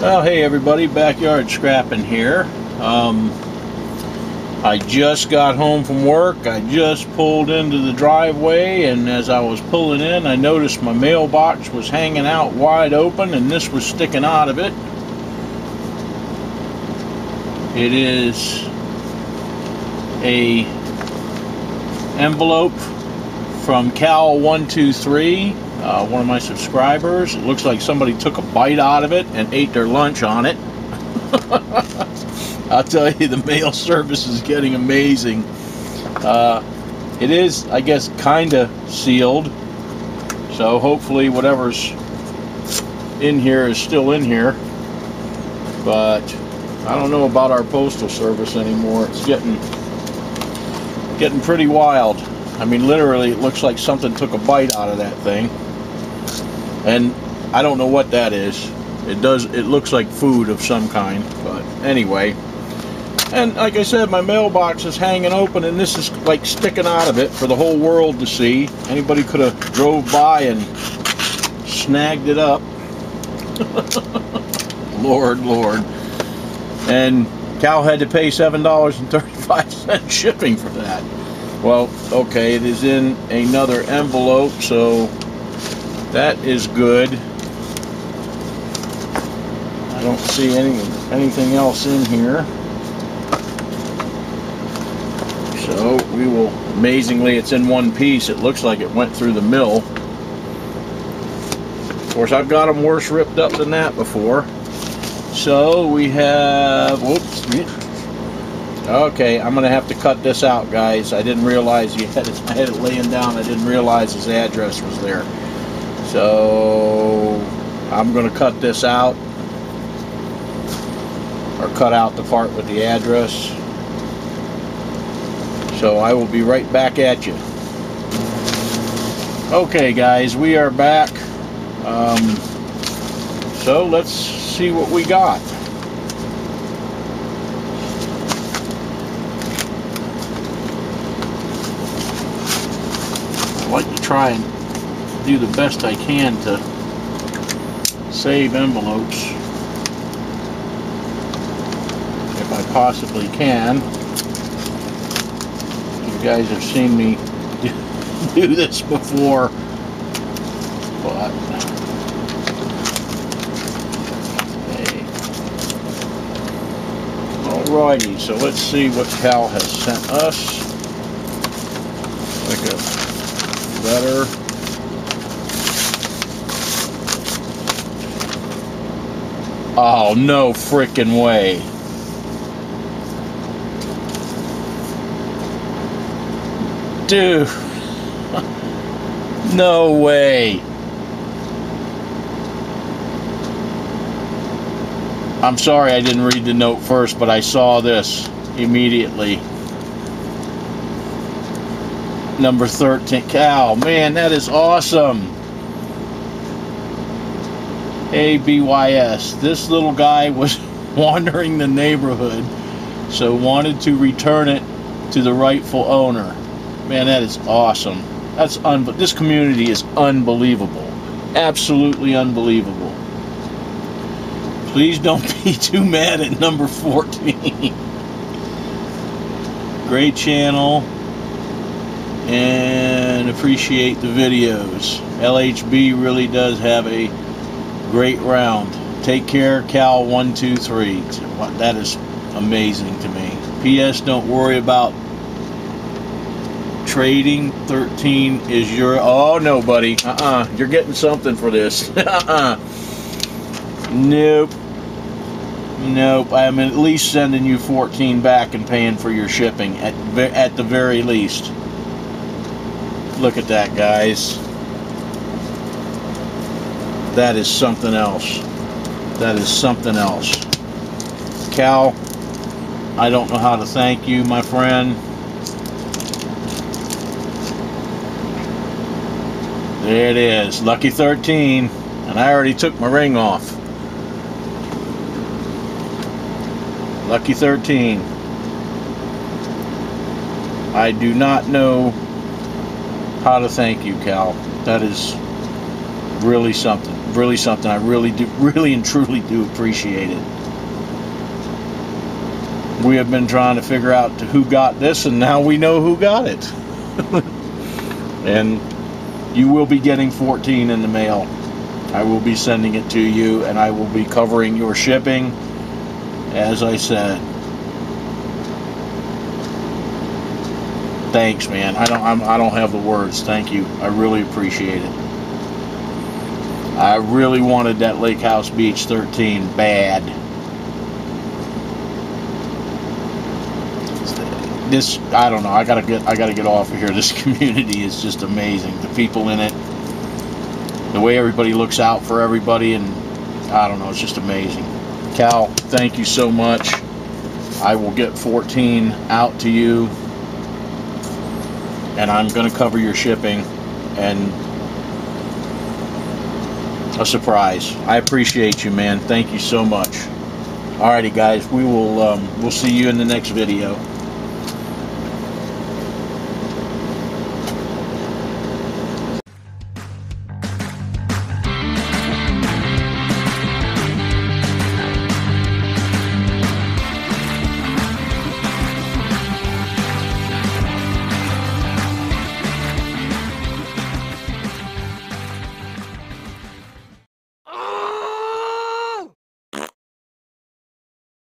Well, hey everybody, backyard scrapping here. I just got home from work. I just pulled into the driveway, and as I was pulling in, I noticed my mailbox was hanging out wide open, and this was sticking out of it. It is a envelope from Cal123. One of my subscribers. It looks like somebody took a bite out of it and ate their lunch on it. I'll tell you, the mail service is getting amazing. It is, I guess, kind of sealed, so hopefully whatever's in here is still in here. But I don't know about our postal service anymore. It's getting pretty wild. I mean, literally, it looks like something took a bite out of that thing. And I don't know what that is. It looks like food of some kind, but anyway. And like I said, my mailbox is hanging open, and this is like sticking out of it for the whole world to see. Anybody could have drove by and snagged it up. Lord. And Cal had to pay $7.35 shipping for that. Well, okay, it is in another envelope, so that is good. I don't see anything else in here. So we will, amazingly, it's in one piece. It looks like it went through the mill. Of course, I've got them worse ripped up than that before. So we have, whoops. Okay, I'm going to have to cut this out, guys. I didn't realize I had it laying down. I didn't realize his address was there. So I'm going to cut this out, or cut out the part with the address. So I will be right back at you. Okay, guys, we are back. So let's see what we got. I like to try and do the best I can to save envelopes if I possibly can. You guys have seen me do this before, but hey. Alrighty, so let's see what Cal has sent us. Like a letter. Oh, no frickin' way. Dude. No way. I'm sorry I didn't read the note first, but I saw this immediately. Number 13. Cal, man, that is awesome. ABYS. This little guy was wandering the neighborhood, so wanted to return it to the rightful owner. Man, that is awesome. This community is unbelievable. Absolutely unbelievable. Please don't be too mad at number 14. Great channel, and appreciate the videos. LHB really does have a great round. Take care, Cal123. That is amazing to me. P.S. Don't worry about trading. 13 is your... Oh, no, buddy. You're getting something for this. Nope. I'm at least sending you 14 back and paying for your shipping. At the very least. Look at that, guys. That is something else. That is something else. Cal, I don't know how to thank you, my friend. There it is. Lucky 13. And I already took my ring off. Lucky 13. I do not know how to thank you, Cal. That is Really something. Really something. I really and truly do appreciate it. We have been trying to figure out who got this, and now we know who got it. And you will be getting 14 in the mail. I will be sending it to you, and I will be covering your shipping, as I said. Thanks, man. I don't have the words. Thank you. I really appreciate it. I really wanted that Lake House Beach 13 bad. This, I don't know. I gotta get off of here. This community is just amazing. The people in it, the way everybody looks out for everybody, and I don't know. It's just amazing. Cal, thank you so much. I will get 14 out to you, and I'm gonna cover your shipping and a surprise. I appreciate you, man. Thank you so much. Alrighty, guys. We'll see you in the next video.